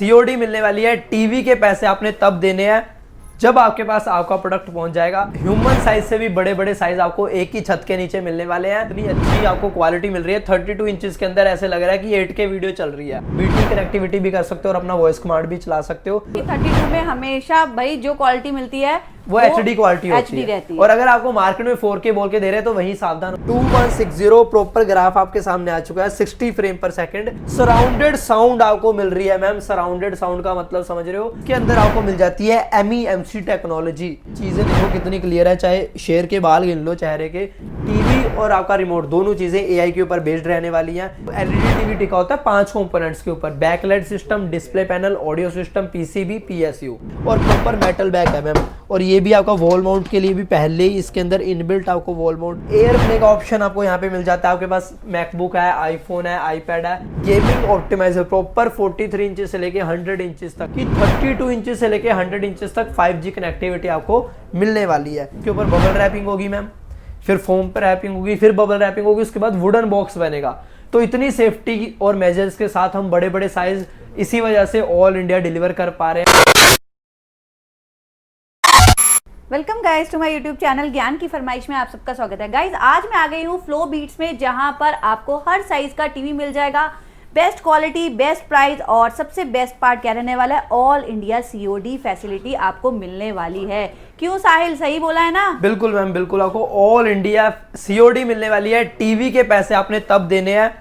COD मिलने वाली है। टीवी के पैसे आपने तब देने हैं जब आपके पास आपका प्रोडक्ट पहुंच जाएगा। ह्यूमन साइज से भी बड़े बड़े साइज आपको एक ही छत के नीचे मिलने वाले हैं। इतनी अच्छी आपको क्वालिटी मिल रही है। 32 इंचेस के अंदर ऐसे लग रहा है कि 8K वीडियो चल रही है। बीटी कनेक्टिविटी भी कर सकते हो और अपना वॉइस कमांड भी चला सकते हो। 32 में हमेशा भाई जो क्वालिटी मिलती है वो HD क्वालिटी होती है। और अगर आपको मार्केट में 4K बोल के दे रहे हैं तो वही सावधान। 2160 प्रॉपर ग्राफ आपके सामने आ चुका है। 60 फ्रेम पर सेकंड। सराउंडेड साउंड आपको मिल रही है मैम। सराउंडेड साउंड का मतलब समझ रहे हो, के अंदर आपको मिल जाती है MEMC टेक्नोलॉजी। चीजें देखो कितनी क्लियर है, चाहे शेर के बाल गिन लो चेहरे के। टीवी और आपका रिमोट दोनों चीजें AI के ऊपर बेस्ड रहने वाली हैं। LED टीवी टिका होता है 5 कंपोनेंट्स के ऊपर। Backlight system, display panel, audio system, PCB, PSU और प्रॉपर मेटल बैक है मैम। और ये भी आपका वॉल माउंट के लिए भी पहले ही इसके अंदर इनबिल्ट आपको वॉल माउंट एयर प्ले का ऑप्शन आपको यहाँ पे मिल जाता है। आपके पास मैकबुक है, आईफोन है, आईपैड है। गेमिंग ऑप्टिमाइजर प्रॉपर 43 इंचेस से लेके 100 इंचेस तक की 32 इंचेस से लेके 100 इंचेस तक 5G कनेक्टिविटी आपको मिलने वाली है। इसके ऊपर बबल रैपिंग होगी मैम, फिर फोम पर रैपिंग होगी, फिर बबल रैपिंग होगी, उसके बाद वुडन बॉक्स बनेगा। तो इतनी सेफ्टी और मेजर्स के साथ हम बड़े बड़े साइज इसी वजह से ऑल इंडिया डिलीवर कर पा रहे हैं। Welcome guys to my YouTube channel ज्ञान की फरमाइश में आप सबका स्वागत है। गाइस आज मैं आ गई हूँ फ्लो बीट्स में, जहां पर आपको हर साइज का टीवी मिल जाएगा। बेस्ट क्वालिटी, बेस्ट प्राइस और सबसे बेस्ट पार्ट क्या रहने वाला है, ऑल इंडिया COD फैसिलिटी आपको मिलने वाली है। क्यों साहिल, सही बोला है ना? बिल्कुल मैम बिल्कुल, आपको ऑल इंडिया COD मिलने वाली है। टीवी के पैसे आपने तब देने हैं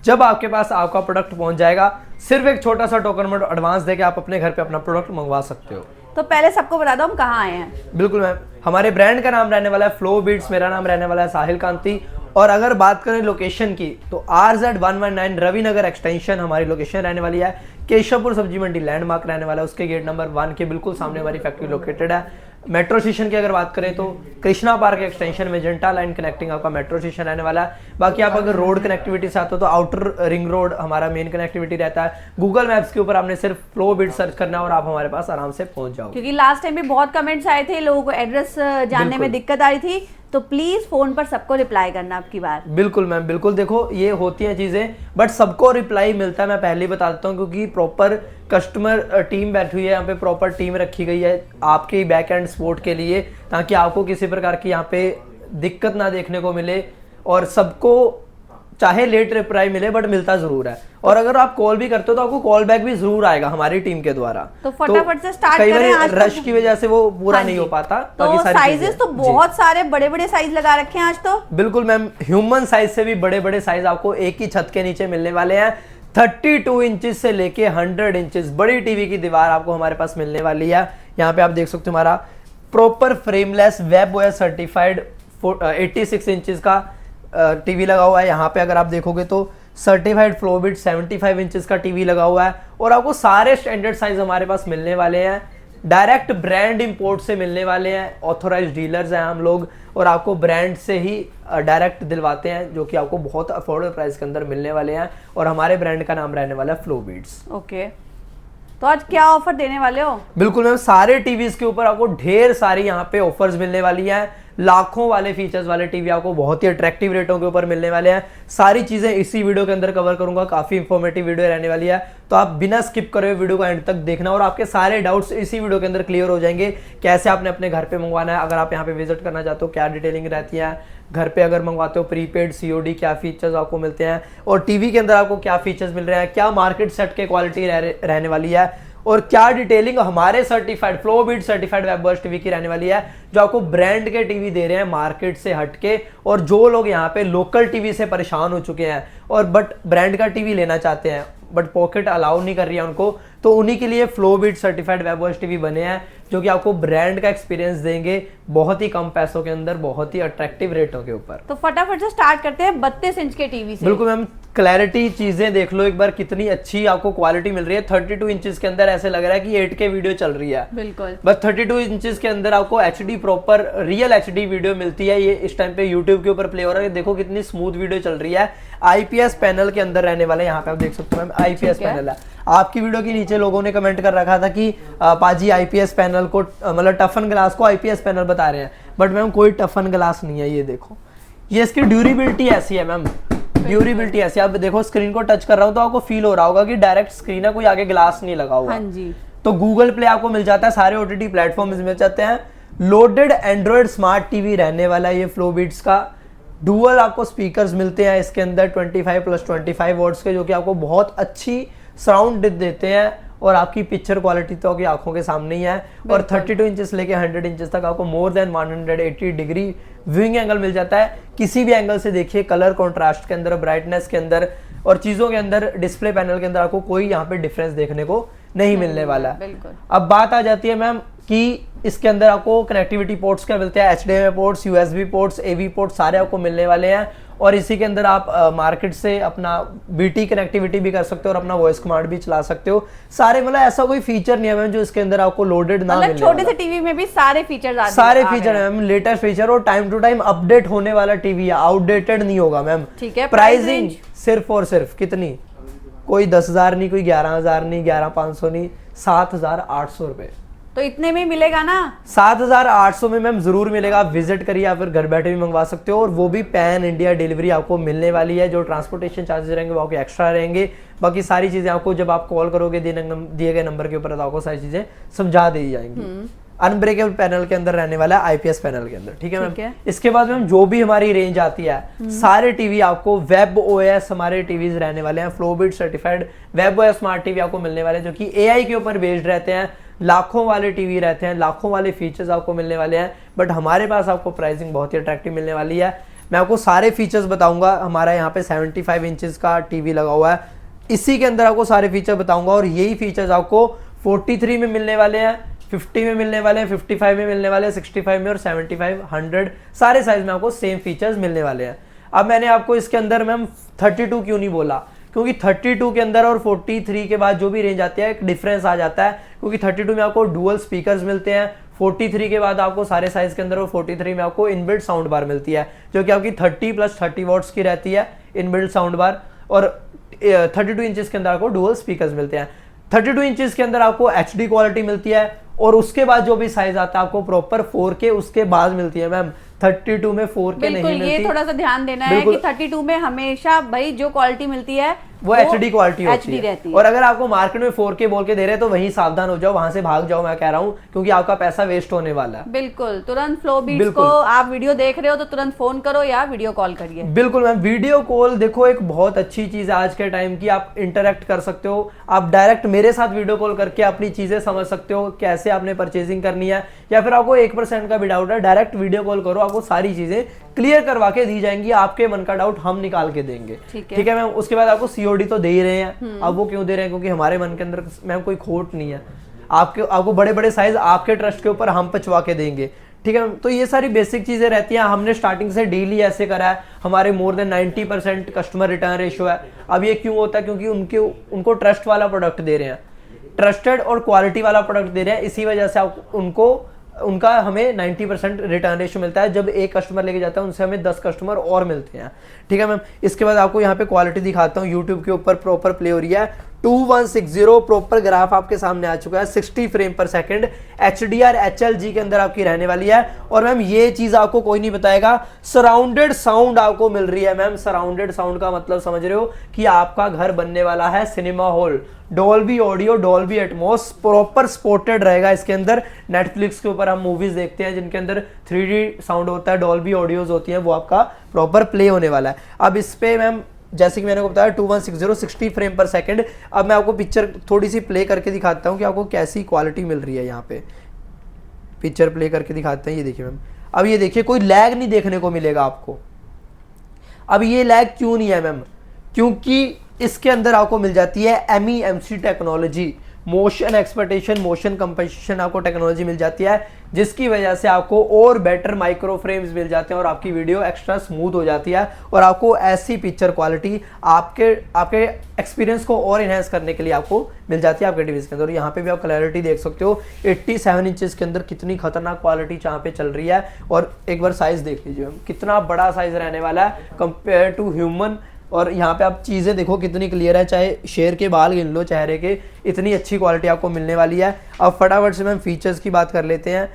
जब आपके पास आपका प्रोडक्ट पहुंच जाएगा। सिर्फ एक छोटा सा टोकन अमाउंट एडवांस देके आप अपने घर पे अपना प्रोडक्ट मंगवा सकते हो। तो पहले सबको बता दो हम कहाँ आए हैं। बिल्कुल मैम, हमारे ब्रांड का नाम रहने वाला है फ्लो बीट्स। मेरा नाम रहने वाला है साहिल कांति। और अगर बात करें लोकेशन की तो RZ119 रविनगर एक्सटेंशन हमारी लोकेशन रहने वाली है। केशवपुर सब्जी मंडी लैंडमार्क रहने वाला है। उसके गेट नंबर 1 के बिल्कुल सामने हमारी फैक्ट्री लोकेटेड है। मेट्रो स्टेशन की अगर बात करें तो कृष्णा पार्क एक्सटेंशन में जेंटा लाइन कनेक्टिंग आपका मेट्रो स्टेशन रहने वाला है। बाकी आप अगर रोड कनेक्टिविटी से आते हो तो आउटर रिंग रोड हमारा मेन कनेक्टिविटी रहता है। गूगल मैप्स के ऊपर आपने सिर्फ फ्लो बीट सर्च करना है और आप हमारे पास आराम से पहुंच जाओगे। क्योंकि लास्ट टाइम भी बहुत कमेंट्स आए थे, लोगों को एड्रेस जानने में दिक्कत आ रही थी, तो प्लीज फोन पर सबको रिप्लाई करना आपकी बार। बिल्कुल मैम बिल्कुल, देखो ये होती हैं चीजें बट सबको रिप्लाई मिलता है। मैं पहले ही बता देता हूँ क्योंकि प्रॉपर कस्टमर टीम बैठी हुई है यहाँ पे। प्रॉपर टीम रखी गई है आपके बैक एंड सपोर्ट के लिए, ताकि आपको किसी प्रकार की यहाँ पे दिक्कत ना देखने को मिले। और सबको चाहे लेट रिप्लाई मिले बट मिलता जरूर है। और अगर आप कॉल भी करते हो तो आपको कॉल बैक भी जरूर आएगा हमारी टीम के द्वारा। तो फटाफट से स्टार्ट करें। कई बार रश की वजह से वो पूरा नहीं हो पाता। तो साइजेस तो बहुत सारे बड़े बड़े साइज लगा रखे हैं आज तो। बिल्कुल मैम, ह्यूमन साइज से भी बड़े बड़े साइज आपको एक ही छत के नीचे मिलने वाले हैं। 32 इंचेस से लेके 100 इंचेस बड़ी टीवी की दीवार आपको हमारे पास मिलने वाली है। यहाँ पे आप देख सकते हो हमारा proper frameless WebOS certified 86 inches का टीवी लगा हुआ है। यहाँ पे अगर आप देखोगे तो सर्टिफाइड फ्लोबिट 75 इंचेस का टीवी लगा हुआ है। और आपको सारे स्टैंडर्ड साइज हमारे पास मिलने वाले हैं। डायरेक्ट ब्रांड इंपोर्ट से मिलने वाले हैं। ऑथोराइज्ड डीलर्स हैं हम लोग और आपको ब्रांड से ही डायरेक्ट दिलवाते हैं, जो कि आपको बहुत अफोर्डेबल प्राइस के अंदर मिलने वाले हैं। और हमारे ब्रांड का नाम रहने वाला है फ्लो बीट्स। ओके, तो आज क्या ऑफर देने वाले हो? बिल्कुल मैम, सारे टीवीज के ऊपर आपको ढेर सारी यहाँ पे ऑफर्स मिलने वाली हैं। लाखों वाले फीचर्स वाले टीवी आपको बहुत ही अट्रैक्टिव रेटों के ऊपर मिलने वाले हैं। सारी चीजें इसी वीडियो के अंदर कवर करूंगा। काफी इंफॉर्मेटिव वीडियो रहने वाली है, तो आप बिना स्किप करे वीडियो को एंड तक देखना और आपके सारे डाउट्स इसी वीडियो के अंदर क्लियर हो जाएंगे। कैसे आपने अपने घर पे मंगवाना है, अगर आप यहाँ पे विजिट करना चाहते हो क्या डिटेलिंग रहती है, घर पे अगर मंगवाते हो प्रीपेड COD क्या फीचर्स आपको मिलते हैं, और टीवी के अंदर आपको क्या फीचर्स मिल रहे हैं, क्या मार्केट सेट के क्वालिटी रहने वाली है, और क्या डिटेलिंग हमारे certified flow beat certified WebOS TV की रहने वाली है, जो आपको ब्रांड के टीवी दे रहे हैं मार्केट से हटके। और जो लोग यहाँ पे लोकल टीवी से परेशान हो चुके हैं और बट ब्रांड का टीवी लेना चाहते हैं बट पॉकेट अलाउ नहीं कर रही है उनको, तो उन्हीं के लिए flow beat certified WebOS TV बने हैं, जो कि आपको ब्रांड का एक्सपीरियंस देंगे बहुत ही कम पैसों के अंदर, बहुत ही अट्रैक्टिव रेटों के ऊपर। तो फटाफट से स्टार्ट करते हैं 32 इंच के टीवी से। बिल्कुल मैम, क्लैरिटी चीजें देख लो एक बार, कितनी अच्छी आपको क्वालिटी मिल रही है। 32 इंचेस के अंदर ऐसे लग रहा है कि 8K वीडियो चल रही है। बिल्कुल, बस 32 इंचेस के अंदर आपको HD proper real HD video मिलती है। ये इस टाइम पे यूट्यूब के ऊपर प्ले हो रहा है। देखो कितनी स्मूथ वीडियो चल रही है। IPS पैनल के अंदर रहने वाले, यहाँ पे आप देख सकते हो मैम IPS पैनल है। आपकी वीडियो के नीचे लोगों ने कमेंट कर रखा था कि पाजी IPS पैनल को मतलब टफन ग्लास को IPS पैनल बता रहे हैं, बट मैम कोई टफन ग्लास नहीं है। ये देखो, ये इसकी ड्यूरेबिलिटी ऐसी है मैम, ड्यूरेबिलिटी ऐसी, आप देखो स्क्रीन को टच कर रहा हूँ तो आपको फील हो रहा होगा कि डायरेक्ट स्क्रीन है, कोई आगे ग्लास नहीं लगा हुआ। हाँ जी। तो गूगल प्ले आपको मिल जाता है, सारे ओटीटी प्लेटफॉर्म मिल जाते हैं। लोडेड एंड्रॉइड स्मार्ट टीवी रहने वाला है ये फ्लो बीट्स का। डुअल आपको स्पीकर्स मिलते हैं इसके अंदर 25+25 वॉट्स के, जो कि आपको बहुत अच्छी साउंड देते हैं और आपकी पिक्चर क्वालिटी तो आपकी आंखों के सामने ही है। और 32 इंचेस लेके 100 इंचेस तक आपको more than 180 degree viewing angle मिल जाता है। किसी भी एंगल से देखिए, कलर कॉन्ट्रास्ट के अंदर, ब्राइटनेस के अंदर और चीजों के अंदर, डिस्प्ले पैनल के अंदर आपको कोई यहाँ पे डिफरेंस देखने को नहीं मिलने वाला है। अब बात आ जाती है मैम कि इसके अंदर आपको कनेक्टिविटी पोर्ट्स क्या मिलते हैं, HDMI ports, USB ports, AV ports सारे आपको मिलने वाले हैं। और इसी के अंदर आप मार्केट से अपना BT कनेक्टिविटी भी कर सकते हो और अपना वॉइस कमांड भी चला सकते हो। सारे मतलब ऐसा कोई फीचर नहीं है मैम जो इसके अंदर आपको लोडेड ना मिले। छोटे से टीवी में भी सारे फीचर सारे फीचर है मैम, लेटेस्ट फीचर और टाइम टू टाइम अपडेट होने वाला टीवी है, आउटडेटेड नहीं होगा मैम। ठीक है। प्राइसिंग सिर्फ और सिर्फ कितनी, कोई 10,000 नहीं, कोई 11,000 नहीं, 11,500 नहीं, 7,800 रुपए। तो इतने में मिलेगा ना? 7,800 में मैम जरूर मिलेगा। आप विजिट करिए या फिर घर बैठे भी मंगवा सकते हो, और वो भी पैन इंडिया डिलीवरी आपको मिलने वाली है। जो ट्रांसपोर्टेशन चार्जेस रहेंगे वो आपके एक्स्ट्रा रहेंगे। बाकी सारी चीजें आपको जब आप कॉल करोगे दिए गए नंबर के ऊपर तो आपको सारी चीजें समझा दी जाएंगी। अनब्रेकेबल पैनल के अंदर रहने वाला है, IPS पैनल के अंदर। ठीक है मैम। इसके बाद मैम जो भी हमारी रेंज आती है, सारे टीवी आपको वेब OS हमारे टीवीज रहने वाले हैं, फ्लोबिट certified web OS smart TV आपको मिलने वाले हैं, जो कि AI के ऊपर बेस्ड रहते हैं। लाखों वाले टीवी रहते हैं, लाखों वाले फीचर्स आपको मिलने वाले हैं, बट हमारे पास आपको प्राइसिंग बहुत ही अट्रैक्टिव मिलने वाली है। मैं आपको सारे फीचर्स बताऊंगा। हमारा यहाँ पे 75 इंचेस का टीवी लगा हुआ है, इसी के अंदर आपको सारे फीचर बताऊंगा। और यही फीचर्स आपको 43 में मिलने वाले हैं, 50 में मिलने वाले हैं, 55 में मिलने वाले हैं, 65 में और 75, 100 सारे साइज में आपको सेम फीचर्स मिलने वाले हैं। अब मैंने आपको इसके अंदर मैम 32 क्यों नहीं बोला, क्योंकि 32 के अंदर और 43 के बाद जो भी रेंज आती है एक डिफरेंस आ जाता है। क्योंकि 32 में आपको डुअल स्पीकर्स मिलते हैं, 43 के बाद आपको सारे साइज के अंदर और 43 में आपको इनबिल्ट साउंड बार मिलती है, जो कि आपकी 30+30 वॉट्स की रहती है इनबिल्ट साउंड बार। और 32 इंचेस के अंदर आपको डुअल स्पीकर्स मिलते हैं। 32 इंचेस के अंदर आपको HD क्वालिटी मिलती है, और उसके बाद जो भी साइज आता है आपको प्रॉपर 4K उसके बाद मिलती है मैम। 32 में 4K नहीं मिलती। ये थोड़ा सा ध्यान देना है कि 32 में हमेशा भाई जो क्वालिटी मिलती है वो HD क्वालिटी होती है। और अगर आपको मार्केट में 4K बोल के दे रहे हैं तो वहीं सावधान हो जाओ, वहां से भाग जाओ, मैं कह रहा हूं, क्योंकि आपका पैसा वेस्ट होने वाला है। बिल्कुल, तुरंत फ्लो बीट्स को आप वीडियो देख रहे हो तो तुरंत फोन करो या वीडियो कॉल करिए। बिल्कुल मैम, वीडियो कॉल देखो एक बहुत अच्छी चीज है आज के टाइम की। आप इंटरेक्ट कर सकते हो, आप डायरेक्ट मेरे साथ वीडियो कॉल करके अपनी चीजें समझ सकते हो, कैसे आपने परचेजिंग करनी है, या फिर आपको 1% का भी डाउट है, डायरेक्ट वीडियो कॉल करो, आपको सारी चीजें क्लियर करवा के दी जाएंगी। आपके मन का डाउट हम निकाल के देंगे। ठीक है मैम। उसके बाद आपको COD तो दे ही रहे हैं। अब वो क्यों दे रहे हैं, क्योंकि हमारे मन के अंदर मैम कोई खोट नहीं है। आपको बड़े बड़े साइज आपके ट्रस्ट के ऊपर हम पचवा के देंगे। ठीक है मैम। तो ये सारी बेसिक चीजें रहती हैं। हमने स्टार्टिंग से डेली ऐसे करा है, हमारे more than 90% customer return ratio है। अब ये क्यों होता है, क्योंकि उनको ट्रस्ट वाला प्रोडक्ट दे रहे हैं, ट्रस्टेड और क्वालिटी वाला प्रोडक्ट दे रहे हैं। इसी वजह से उनका हमें 90% रिटर्न रेशियो मिलता है। जब एक कस्टमर लेके जाता है उनसे हमें 10 कस्टमर और मिलते हैं। ठीक है मैम। इसके बाद आपको यहाँ पे क्वालिटी दिखाता हूँ, यूट्यूब के ऊपर प्रॉपर प्ले हो रही है। 2160 प्रॉपर ग्राफ आपके सामने आ चुका है, 60 फ्रेम पर सेकंड HDR HLG के अंदर आपकी रहने वाली है। और मैम ये चीज आपको कोई नहीं बताएगा, सराउंडेड साउंड आपको मिल रही है मैम। सराउंडेड साउंड का मतलब समझ रहे हो कि आपका घर बनने वाला है cinema hall, Dolby audio, Dolby Atmos, proper supported रहेगा इसके अंदर। नेटफ्लिक्स के ऊपर हम मूवीज देखते हैं जिनके अंदर 3D साउंड होता है, डॉल्बी ऑडियोज होती हैं, वो आपका प्रॉपर प्ले होने वाला है। अब इस पे मैम जैसे कि मैंने को बताया 2160 60 फ्रेम पर सेकंड। अब मैं आपको पिक्चर थोड़ी सी प्ले करके दिखाता हूँ कि आपको कैसी क्वालिटी मिल रही है। यहाँ पे पिक्चर प्ले करके दिखाते हैं, ये देखिए मैम। अब ये देखिए कोई लैग नहीं देखने को मिलेगा आपको। अब ये लैग क्यों नहीं है मैम, क्योंकि इसके अंदर आपको मिल जाती है MEMC टेक्नोलॉजी, मोशन एक्सपर्टेशन, मोशन कंपेंसेशन आपको टेक्नोलॉजी मिल जाती है, जिसकी वजह से आपको और बेटर माइक्रो फ्रेम्स मिल जाते हैं और आपकी वीडियो एक्स्ट्रा स्मूथ हो जाती है। और आपको ऐसी पिक्चर क्वालिटी आपके एक्सपीरियंस को और इनहेंस करने के लिए आपको मिल जाती है आपके टीवी के अंदर। यहाँ पे भी आप क्लैरिटी देख सकते हो, 87 इंचेस के अंदर कितनी खतरनाक क्वालिटी यहाँ पे चल रही है। और एक बार साइज देख लीजिए, कितना बड़ा साइज रहने वाला है कंपेयर टू ह्यूमन। और यहाँ पे आप चीज़ें देखो कितनी क्लियर है, चाहे शेर के बाल गिन लो चेहरे के, इतनी अच्छी क्वालिटी आपको मिलने वाली है। अब फटाफट से मैम फीचर्स की बात कर लेते हैं।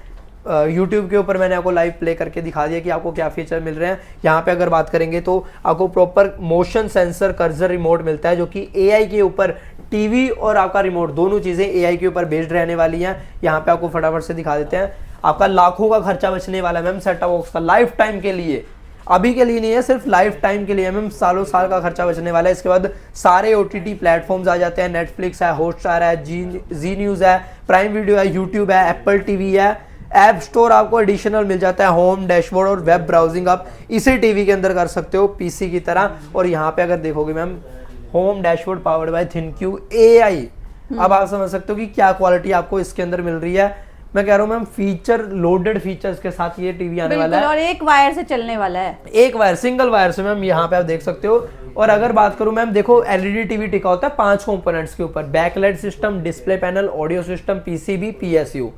YouTube के ऊपर मैंने आपको लाइव प्ले करके दिखा दिया कि आपको क्या फीचर मिल रहे हैं। यहाँ पे अगर बात करेंगे तो आपको proper motion sensor cursor remote मिलता है, जो कि AI के ऊपर टीवी और आपका रिमोट दोनों चीज़ें AI के ऊपर बेस्ड रहने वाली हैं। यहाँ पे आपको फटाफट से दिखा देते हैं। आपका लाखों का खर्चा बचने वाला है मैम सेट टॉप बॉक्स का, लाइफ टाइम के लिए, अभी के लिए नहीं है, सिर्फ लाइफ टाइम के लिए मैम, सालों साल का खर्चा बचने वाला है। इसके बाद सारे OTT प्लेटफॉर्म्स आ जाते हैं, नेटफ्लिक्स है, हॉटस्टार है, जी न्यूज़ है, प्राइम वीडियो है, यूट्यूब है, एप्पल TV है, ऐप स्टोर आपको एडिशनल मिल जाता है, होम डैशबोर्ड और वेब ब्राउजिंग आप इसी टीवी के अंदर कर सकते हो PC की तरह। और यहाँ पे अगर देखोगे ma'am, home dashboard powered by ThinQ AI, अब आप समझ सकते हो कि क्या क्वालिटी आपको इसके अंदर मिल रही है। मैं कह रहा हूँ मैम, फीचर लोडेड फीचर्स के साथ ये टीवी आने वाला है, और एक वायर से चलने वाला है, एक वायर, सिंगल वायर से मैम, यहाँ पे आप देख सकते हो। और अगर बात करूं मैम, देखो LED TV टिका होता है 5 कंपोनेंट्स के ऊपर, backlight system, display panel, audio system, PCB, PSU।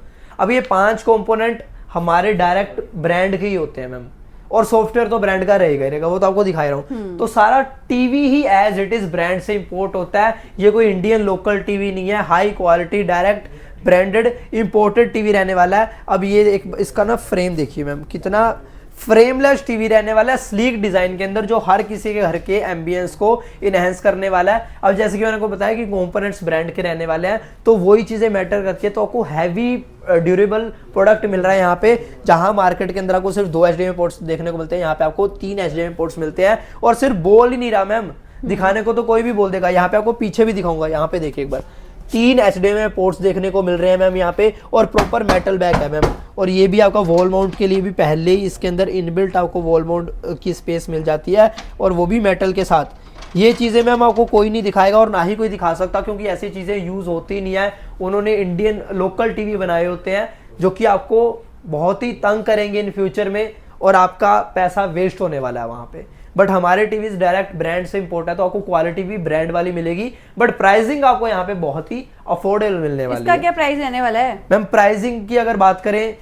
अब ये 5 कंपोनेंट हमारे डायरेक्ट ब्रांड के ही होते हैं मैम, और सॉफ्टवेयर तो ब्रांड का रहेगा, वो तो आपको दिखा रहा हूँ। तो सारा टीवी ही एज इट इज ब्रांड से इंपोर्ट होता है, ये कोई इंडियन लोकल टीवी नहीं है, high quality direct branded imported TV रहने वाला है। अब ये एक इसका ना फ्रेम देखिए मैम, कितना फ्रेमलेस टीवी रहने वाला है, स्लीक डिजाइन के अंदर, जो हर किसी के घर के एम्बियंस को इनहेंस करने वाला है। अब जैसे कि मैंने आपको बताया कि कंपोनेंट्स ब्रांड के रहने वाले हैं, तो वही चीजें मैटर करती है। तो आपको हैवी ड्यूरेबल प्रोडक्ट मिल रहा है यहाँ पे, जहां मार्केट के अंदर आपको सिर्फ 2 HDMI पोर्ट्स देखने को मिलते हैं, यहाँ पे आपको 3 HDMI पोर्ट्स मिलते हैं। और सिर्फ बोल ही नहीं रहा मैम, दिखाने को तो कोई भी बोल देगा, यहाँ पे आपको पीछे भी दिखाऊंगा, यहाँ पे देखिए एक बार, 3 HDMI पोर्ट्स देखने को मिल रहे हैं मैम यहाँ पे, और प्रॉपर मेटल बैक है मैम। और ये भी आपका वॉल माउंट के लिए भी पहले ही इसके अंदर इनबिल्ट आपको वॉल माउंट की स्पेस मिल जाती है, और वो भी मेटल के साथ। ये चीज़ें मैम आपको कोई नहीं दिखाएगा और ना ही कोई दिखा सकता, क्योंकि ऐसी चीज़ें यूज़ होती नहीं है। उन्होंने इंडियन लोकल टीवी बनाए होते हैं, जो कि आपको बहुत ही तंग करेंगे इन फ्यूचर में, और आपका पैसा वेस्ट होने वाला है वहाँ पे। बट हमारे टीवीज डायरेक्ट ब्रांड से इंपोर्ट है, तो आपको क्वालिटी भी ब्रांड वाली मिलेगी, बट प्राइसिंग आपको यहाँ पे बहुत ही अफोर्डेबल मिलने वाली है। इसका क्या प्राइस रहने वाला है मैम? प्राइसिंग की अगर बात करें,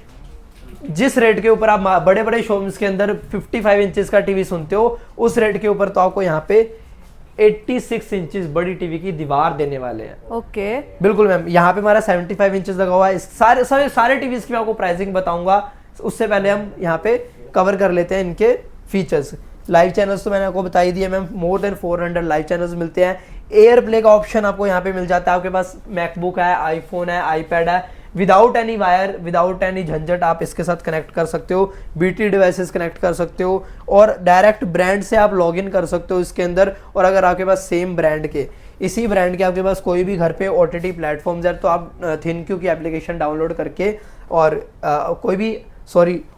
जिस रेट के ऊपर आप बड़े बड़े शोरूम्स के अंदर 55 इंचेस का टीवी सुनते हो, उस रेट के ऊपर तो आपको यहाँ पे 86 इंचेस बड़ी टीवी की दीवार देने वाले हैं। ओके बिल्कुल मैम, यहाँ पे हमारा 75 इंचेस लगा हुआ है। सारे टीवीज की मैं आपको प्राइसिंग बताऊंगा, उससे पहले हम यहाँ पे कवर कर लेते हैं इनके फीचर्स। लाइव चैनल्स तो मैंने आपको बता ही दिया ma'am, more than 400 live channels मिलते हैं। एयर प्ले का ऑप्शन आपको यहाँ पे मिल जाता है। आपके पास मैकबुक है, आईफोन है, आईपैड है, without any wire, without any झंझट आप इसके साथ कनेक्ट कर सकते हो, BT डिवाइसेस कनेक्ट कर सकते हो, और डायरेक्ट ब्रांड से आप लॉगिन कर सकते हो इसके अंदर। और अगर आपके पास सेम ब्रांड के, इसी ब्रांड के आपके पास कोई भी घर पे OTT प्लेटफॉर्म्स है, तो आप ThinQ की एप्लीकेशन डाउनलोड करके, और कोई भी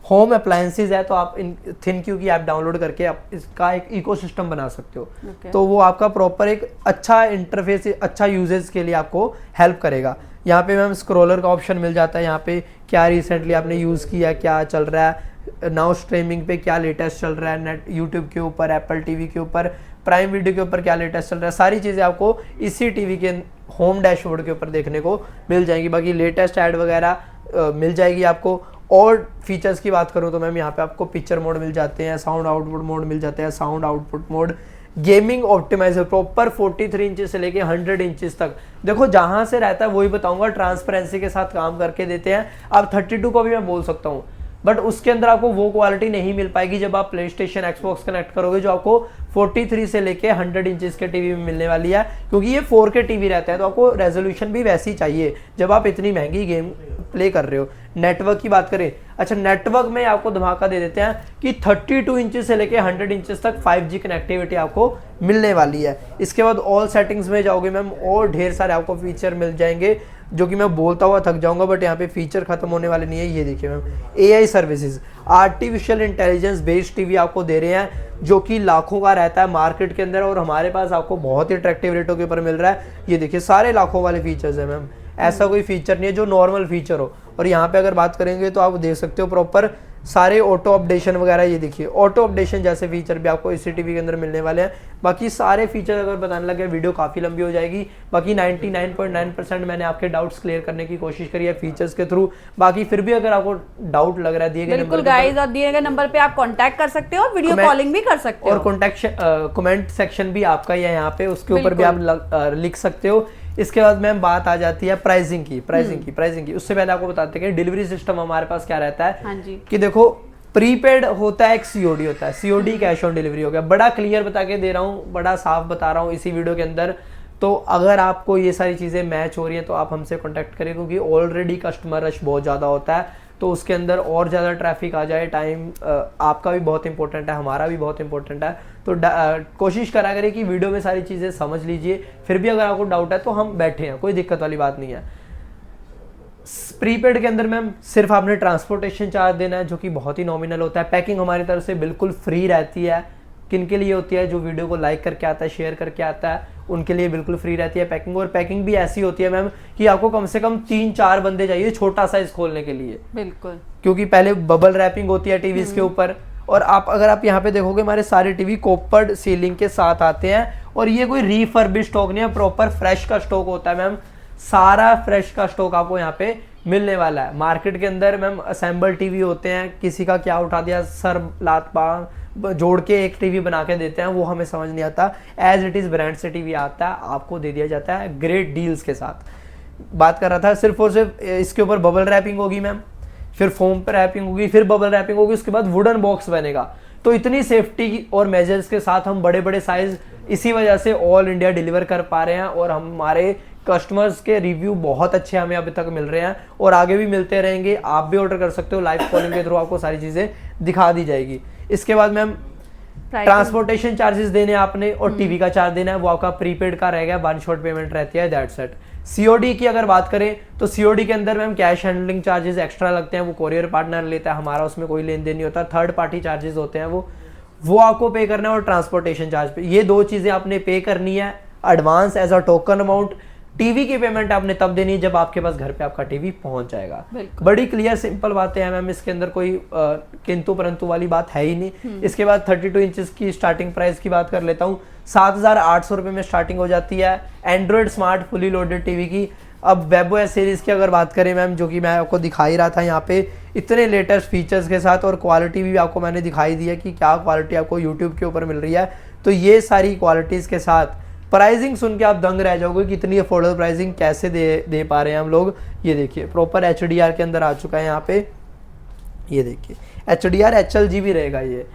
होम अप्लायंसेज है, तो आप इन ThinQ की ऐप डाउनलोड करके आप इसका एक इकोसिस्टम बना सकते हो। तो वो आपका प्रॉपर एक अच्छा इंटरफेस, अच्छा यूजेस के लिए आपको हेल्प करेगा। यहाँ पे मैम स्क्रॉलर का ऑप्शन मिल जाता है, यहाँ पे क्या रिसेंटली आपने यूज़ किया, क्या चल रहा है, नाउ स्ट्रीमिंग पे क्या लेटेस्ट चल रहा है, नेट यूट्यूब के ऊपर, एप्पल TV के ऊपर, प्राइम वीडियो के ऊपर क्या लेटेस्ट चल रहा है, सारी चीज़ें आपको इसी टीवी के होम डैशबोर्ड के ऊपर देखने को मिल जाएंगी। बाकी लेटेस्ट ऐड वगैरह मिल जाएगी आपको। और फीचर्स की बात करूं तो मैम यहाँ पे आपको पिक्चर मोड मिल जाते हैं, साउंड आउटपुट मोड मिल जाते हैं, sound output mode, gaming optimizer proper 43 inches से लेके 100 इंचेस तक। देखो जहां से रहता है वही बताऊंगा, ट्रांसपेरेंसी के साथ काम करके देते हैं। अब 32 को भी मैं बोल सकता हूँ, बट उसके अंदर आपको वो क्वालिटी नहीं मिल पाएगी जब आप PlayStation Xbox कनेक्ट करोगे, जो आपको 43 से लेके 100 इंचेस के टीवी में मिलने वाली है, क्योंकि ये 4K टीवी रहता है, तो आपको रेजोल्यूशन भी वैसी चाहिए जब आप इतनी महंगी गेम प्ले कर रहे हो। नेटवर्क की बात करें, अच्छा नेटवर्क में आपको धमाका दे देते हैं कि 32 इंचेस से लेके 100 इंचेस तक 5G कनेक्टिविटी आपको मिलने वाली है। इसके बाद ऑल सेटिंग्स में जाओगे मैम, और ढेर सारे आपको फीचर मिल जाएंगे, जो कि मैं बोलता हुआ थक जाऊंगा, बट यहाँ पे फीचर खत्म होने वाले नहीं है। ये देखिए ma'am, AI services, artificial intelligence based TV आपको दे रहे हैं, जो कि लाखों का रहता है मार्केट के अंदर, और हमारे पास आपको बहुत ही अट्रैक्टिव रेटों के ऊपर मिल रहा है। ये देखिए सारे लाखों वाले फीचर्स है मैम, ऐसा कोई फीचर नहीं है जो नॉर्मल फीचर हो। और यहाँ पे अगर बात करेंगे तो आप देख सकते हो प्रॉपर सारे ऑटो अपडेशन वगैरह, ये देखिए ऑटो अपडेशन जैसे फीचर भी आपको इसी टीवी के अंदर मिलने वाले हैं। बाकी सारे फीचर अगर बताने लगे वीडियो काफ़ी लंबी हो जाएगी। बाकी 99.9% मैंने आपके डाउट्स क्लियर करने की कोशिश करी है फीचर्स के थ्रू। बाकी फिर भी अगर आपको डाउट लग रहा है, दिए गए बिल्कुल गाइस, और दिए गए नंबर पे आप कांटेक्ट कर सकते हो और वीडियो कॉलिंग भी कर सकते हो, और कमेंट सेक्शन भी आपका ही है यहाँ पे, उसके ऊपर भी आप लिख सकते हो। इसके बाद मैम बात आ जाती है प्राइसिंग की। उससे पहले आपको बताते हैं कि डिलीवरी सिस्टम हमारे पास क्या रहता है। हाँ जी। कि देखो प्रीपेड होता है, एक सीओडी होता है। सीओडी कैश ऑन डिलीवरी हो गया। बड़ा क्लियर बता के दे रहा हूँ, बड़ा साफ बता रहा हूँ इसी वीडियो के अंदर। तो अगर आपको ये सारी चीज़ें मैच हो रही हैं तो आप हमसे कॉन्टैक्ट करें, क्योंकि ऑलरेडी कस्टमर रश बहुत ज़्यादा होता है, तो उसके अंदर और ज़्यादा ट्रैफिक आ जाए। टाइम आपका भी बहुत इंपॉर्टेंट है, हमारा भी बहुत इंपॉर्टेंट है। तो कोशिश करा करें कि वीडियो में सारी चीज़ें समझ लीजिए। फिर भी अगर आपको डाउट है तो हम बैठे हैं, कोई दिक्कत वाली बात नहीं है। प्रीपेड के अंदर मैम सिर्फ आपने ट्रांसपोर्टेशन चार्ज देना है, जो कि बहुत ही नॉमिनल होता है। पैकिंग हमारी तरफ से बिल्कुल फ्री रहती है। किन के लिए होती है? जो वीडियो को लाइक करके आता है, शेयर करके आता है, उनके लिए बिल्कुल फ्री रहती है पैकिंग। और पैकिंग भी ऐसी होती है मैम कि आपको कम से कम 3-4 बंदे चाहिए छोटा साइज खोलने के लिए। बिल्कुल, क्योंकि पहले बबल रैपिंग होती है टीवीज के ऊपर। और अगर आप यहाँ पे देखोगे हमारे सारे टीवी कॉपर्ड सीलिंग के साथ आते हैं। और ये कोई रीफर्बिश स्टॉक नहीं है, प्रॉपर फ्रेश का स्टॉक होता है मैम। सारा फ्रेश का स्टॉक आपको यहाँ पे मिलने वाला है। मार्केट के अंदर मैम असेंबल टीवी होते हैं, किसी का क्या उठा दिया, सर लात पांव जोड़ के एक टीवी बना के देते हैं, वो हमें समझ नहीं आता। एज इट इज ब्रांड से टीवी आता है, आपको दे दिया जाता है ग्रेट डील्स के साथ। बात कर रहा था सिर्फ और सिर्फ इसके ऊपर बबल रैपिंग होगी मैम, फिर फोम पर रैपिंग होगी, फिर बबल रैपिंग होगी, उसके बाद वुडन बॉक्स बनेगा। तो इतनी सेफ्टी और मेजर्स के साथ हम बड़े बड़े साइज इसी वजह से ऑल इंडिया डिलीवर कर पा रहे हैं। और हमारे कस्टमर्स के रिव्यू बहुत अच्छे हमें अभी तक मिल रहे हैं और आगे भी मिलते रहेंगे। आप भी ऑर्डर कर सकते हो, लाइव कॉलिंग के थ्रू आपको सारी चीज़ें दिखा दी जाएगी। इसके बाद मैम ट्रांसपोर्टेशन चार्जेस देने आपने और टीवी का चार्ज देना है, वो आपका प्रीपेड का रहेगा, 1 शॉट पेमेंट रहती है, दैट्स इट। सीओडी की अगर बात करें तो सीओडी के अंदर ma'am cash handling charges extra लगते हैं, वो कोरियर पार्टनर लेता है, हमारा उसमें कोई लेन देन नहीं होता। थर्ड पार्टी चार्जेस होते हैं, वो आपको पे करना है। और ट्रांसपोर्टेशन चार्ज पे, ये 2 चीजें आपने पे करनी है advance as a token amount. TV की पेमेंट आपने तब देनी है जब आपके पास घर पे आपका टीवी पहुंच जाएगा। बड़ी क्लियर सिंपल बातें हैं मैम, इसके अंदर कोई किंतु परंतु वाली बात है ही नहीं। इसके बाद 32 इंचेस की स्टार्टिंग प्राइस की बात कर लेता हूँ। 7,800 रुपये में स्टार्टिंग हो जाती है Android smart fully loaded TV की। अब वेबओएस सीरीज की अगर बात करें मैम, जो कि मैं आपको दिखा ही रहा था यहाँ पे, इतने लेटेस्ट फीचर्स के साथ, और क्वालिटी भी आपको मैंने दिखाई दी है कि क्या क्वालिटी आपको यूट्यूब के ऊपर मिल रही है। तो ये सारी क्वालिटीज़ के साथ प्राइसिंग सुन के आप दंग रह जाओगे कि इतनी अफोर्डेबल प्राइसिंग कैसे दे पा रहे हैं हम लोग। ये देखिए प्रॉपर HDR के अंदर आ चुका है यहाँ पे, ये देखिए HDR HLG भी रहेगा, ये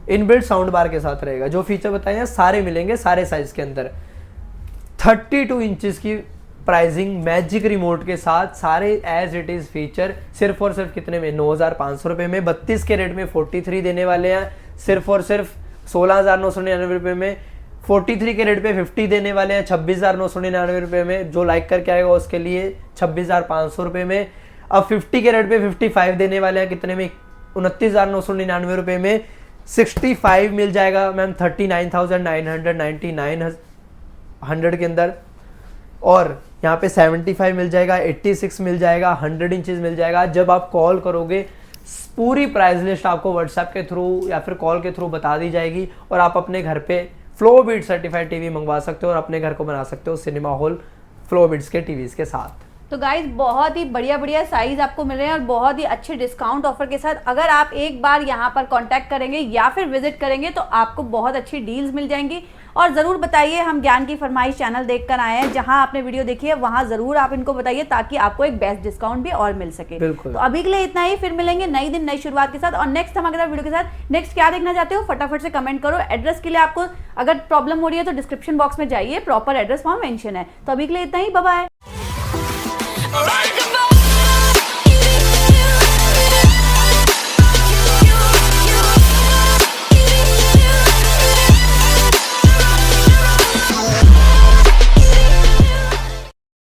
इनबिल्ट साउंड बार के साथ रहेगा। जो फीचर बताए हैं सारे मिलेंगे सारे साइज के अंदर। 32 इंचेस की प्राइसिंग मैजिक रिमोट के साथ, सारे एज इट इज फीचर सिर्फ और सिर्फ कितने में? 9,500 रुपये में। 32 के रेट में 43 देने वाले हैं, सिर्फ और सिर्फ 16,999 रुपये में। 43 के रेट पे 50 देने वाले हैं 26,999 रुपये में। जो लाइक करके आएगा उसके लिए 26,500 रुपये में। अब 50 के रेट पे 55 देने वाले हैं कितने में? 29,999 रुपये में। 65 मिल जाएगा मैम 39,999 के अंदर। और यहाँ पे 75 मिल जाएगा, 86 मिल जाएगा, 100 इंचेस मिल जाएगा। जब आप कॉल करोगे पूरी प्राइस लिस्ट आपको व्हाट्सएप के थ्रू या फिर कॉल के थ्रू बता दी जाएगी और आप अपने घर पे फ्लोबीट सर्टिफाइड टीवी मंगवा सकते हो और अपने घर को बना सकते हो सिनेमा हॉल फ्लोबीट्स के टीवीज के साथ। तो गाइज बहुत ही बढ़िया बढ़िया साइज आपको मिल रहे हैं और बहुत ही अच्छे डिस्काउंट ऑफर के साथ। अगर आप एक बार यहाँ पर कांटेक्ट करेंगे या फिर विजिट करेंगे तो आपको बहुत अच्छी डील्स मिल जाएंगी। और ज़रूर बताइए, हम ज्ञान की फरमाइश चैनल देखकर आए हैं, जहां आपने वीडियो देखी है वहां ज़रूर आप इनको बताइए ताकि आपको एक बेस्ट डिस्काउंट भी और मिल सके। तो अभी के लिए इतना ही, फिर मिलेंगे नई दिन नई शुरुआत के साथ और नेक्स्ट धमाकेदार वीडियो के साथ। नेक्स्ट क्या देखना चाहते हो फटाफट से कमेंट करो। एड्रेस के लिए आपको अगर प्रॉब्लम हो रही है तो डिस्क्रिप्शन बॉक्स में जाइए, प्रॉपर एड्रेस वहाँ मेंशन है। तो अभी के लिए इतना ही, बाय बाय।